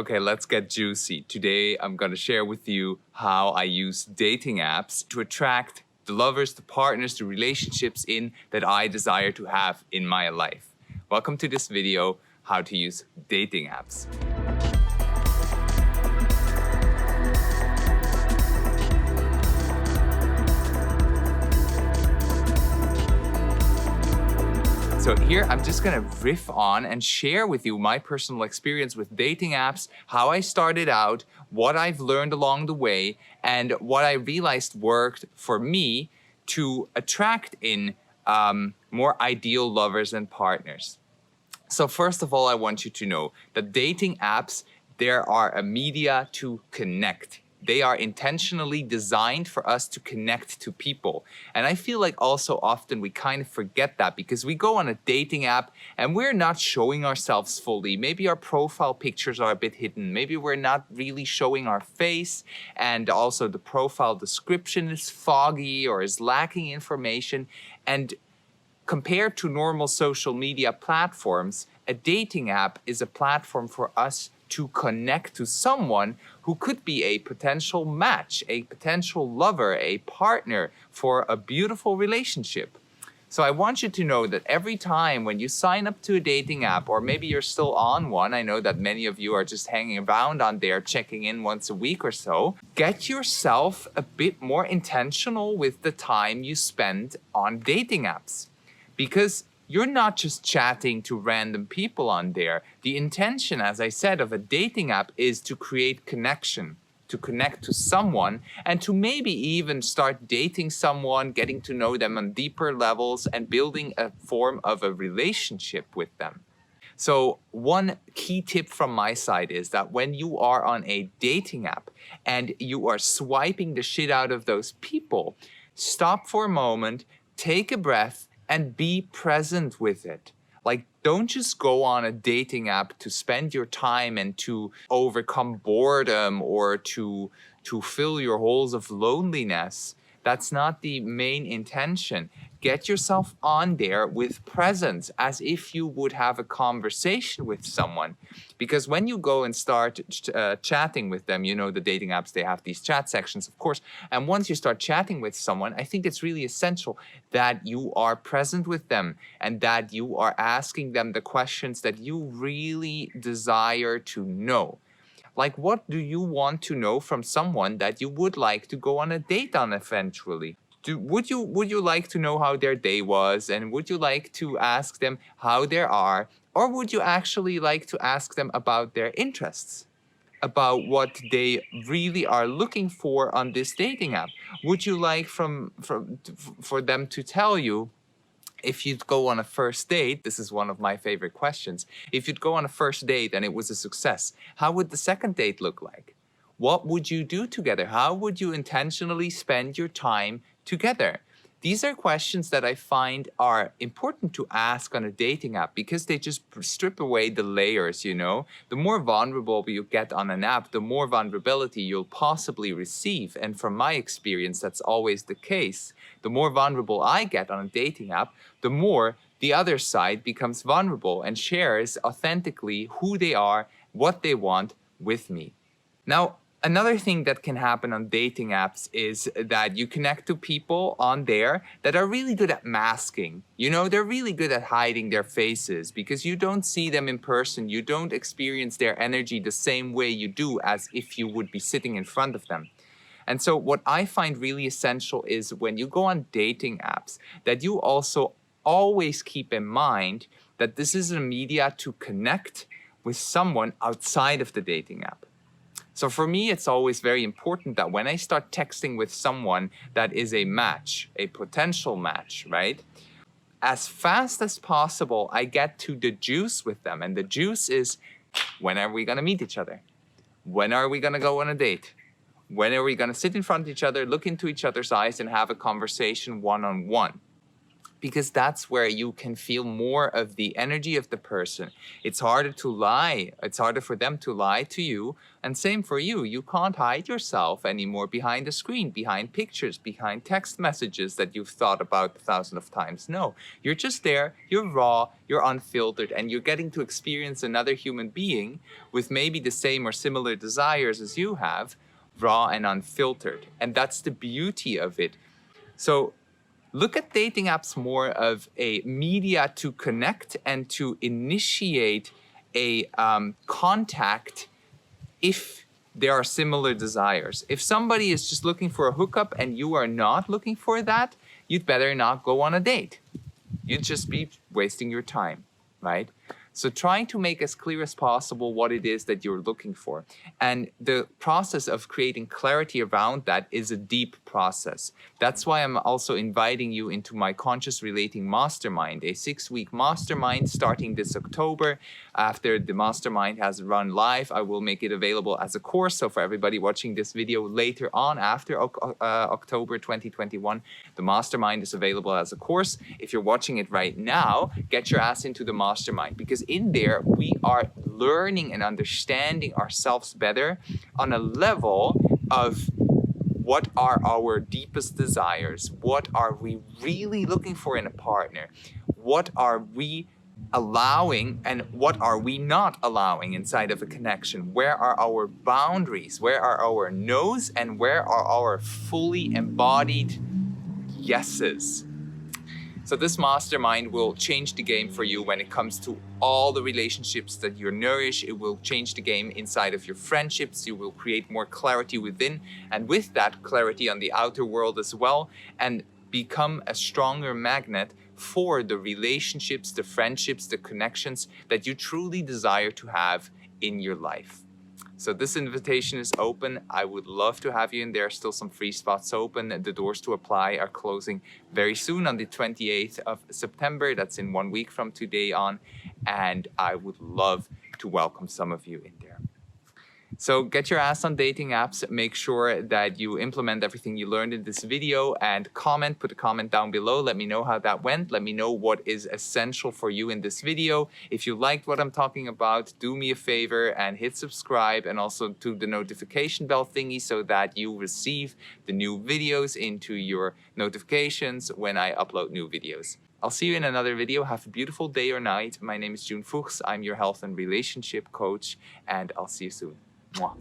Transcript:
Okay, let's get juicy. Today, I'm going to share with you how I use dating apps to attract the lovers, the partners, the relationships that I desire to have in my life. Welcome to this video, how to use dating apps. So here, I'm just gonna riff on and share with you my personal experience with dating apps, how I started out, what I've learned along the way, and what I realized worked for me to attract in more ideal lovers and partners. So first of all, I want you to know that dating apps, there are a media to connect. They are intentionally designed for us to connect to people. And I feel like also often we kind of forget that because we go on a dating app and we're not showing ourselves fully. Maybe our profile pictures are a bit hidden. Maybe we're not really showing our face. And also the profile description is foggy or is lacking information. And compared to normal social media platforms, a dating app is a platform for us to connect to someone who could be a potential match, a potential lover, a partner for a beautiful relationship. So I want you to know that every time when you sign up to a dating app, or maybe you're still on one, I know that many of you are just hanging around on there, checking in once a week or so, get yourself a bit more intentional with the time you spend on dating apps. Because you're not just chatting to random people on there. The intention, as I said, of a dating app is to create connection, to connect to someone, and to maybe even start dating someone, getting to know them on deeper levels, and building a form of a relationship with them. So one key tip from my side is that when you are on a dating app and you are swiping the shit out of those people, stop for a moment, take a breath, and be present with it. Like, don't just go on a dating app to spend your time and to overcome boredom or to fill your holes of loneliness. That's not the main intention. Get yourself on there with presence as if you would have a conversation with someone. Because when you go and start chatting with them, you know, the dating apps, they have these chat sections, of course. And once you start chatting with someone, I think it's really essential that you are present with them and that you are asking them the questions that you really desire to know. Like, what do you want to know from someone that you would like to go on a date on eventually? Would you like to know how their day was, and would you like to ask them how they are, or would you actually like to ask them about their interests, about what they really are looking for on this dating app? Would you like for them to tell you, if you'd go on a first date, this is one of my favorite questions, if you'd go on a first date and it was a success, how would the second date look like? What would you do together? How would you intentionally spend your time together? These are questions that I find are important to ask on a dating app because they just strip away the layers, you know? The more vulnerable you get on an app, the more vulnerability you'll possibly receive. And from my experience, that's always the case. The more vulnerable I get on a dating app, the more the other side becomes vulnerable and shares authentically who they are, what they want with me. Now, another thing that can happen on dating apps is that you connect to people on there that are really good at masking. You know, they're really good at hiding their faces because you don't see them in person. You don't experience their energy the same way you do as if you would be sitting in front of them. And so what I find really essential is when you go on dating apps, that you also always keep in mind that this is a media to connect with someone outside of the dating app. So for me, it's always very important that when I start texting with someone that is a match, a potential match, right? As fast as possible, I get to the juice with them. And the juice is, when are we gonna meet each other? When are we gonna go on a date? When are we gonna sit in front of each other, look into each other's eyes and have a conversation one-on-one? because that's where you can feel more of the energy of the person. It's harder to lie. It's harder for them to lie to you. And same for you. You can't hide yourself anymore behind a screen, behind pictures, behind text messages that you've thought about 1,000 of times. No, you're just there, you're raw, you're unfiltered, and you're getting to experience another human being with maybe the same or similar desires as you have, raw and unfiltered. And that's the beauty of it. So look at dating apps more of a media to connect and to initiate a contact if there are similar desires. If somebody is just looking for a hookup and you are not looking for that, you'd better not go on a date. You'd just be wasting your time, right? So trying to make as clear as possible what it is that you're looking for. And the process of creating clarity around that is a deep process. That's why I'm also inviting you into my Conscious Relating Mastermind, a 6-week mastermind starting this October. After the mastermind has run live, I will make it available as a course. So for everybody watching this video later on, after October 2021, the mastermind is available as a course. If you're watching it right now, get your ass into the mastermind, because in there we are learning and understanding ourselves better on a level of what are our deepest desires, what are we really looking for in a partner, what are we allowing and what are we not allowing inside of a connection, where are our boundaries, where are our no's, and where are our fully embodied yeses. So this mastermind will change the game for you when it comes to all the relationships that you nourish. It will change the game inside of your friendships. You will create more clarity within, and with that clarity on the outer world as well, and become a stronger magnet for the relationships, the friendships, the connections that you truly desire to have in your life. So this invitation is open. I would love to have you in there. Still some free spots open. The doors to apply are closing very soon on the 28th of September. That's in 1 week from today on. And I would love to welcome some of you in there. So get your ass on dating apps. Make sure that you implement everything you learned in this video, and put a comment down below. Let me know how that went. Let me know what is essential for you in this video. If you liked what I'm talking about, do me a favor and hit subscribe, and also to the notification bell thingy so that you receive the new videos into your notifications when I upload new videos. I'll see you in another video. Have a beautiful day or night. My name is Fuchs. I'm your health and relationship coach, and I'll see you soon. Mwah.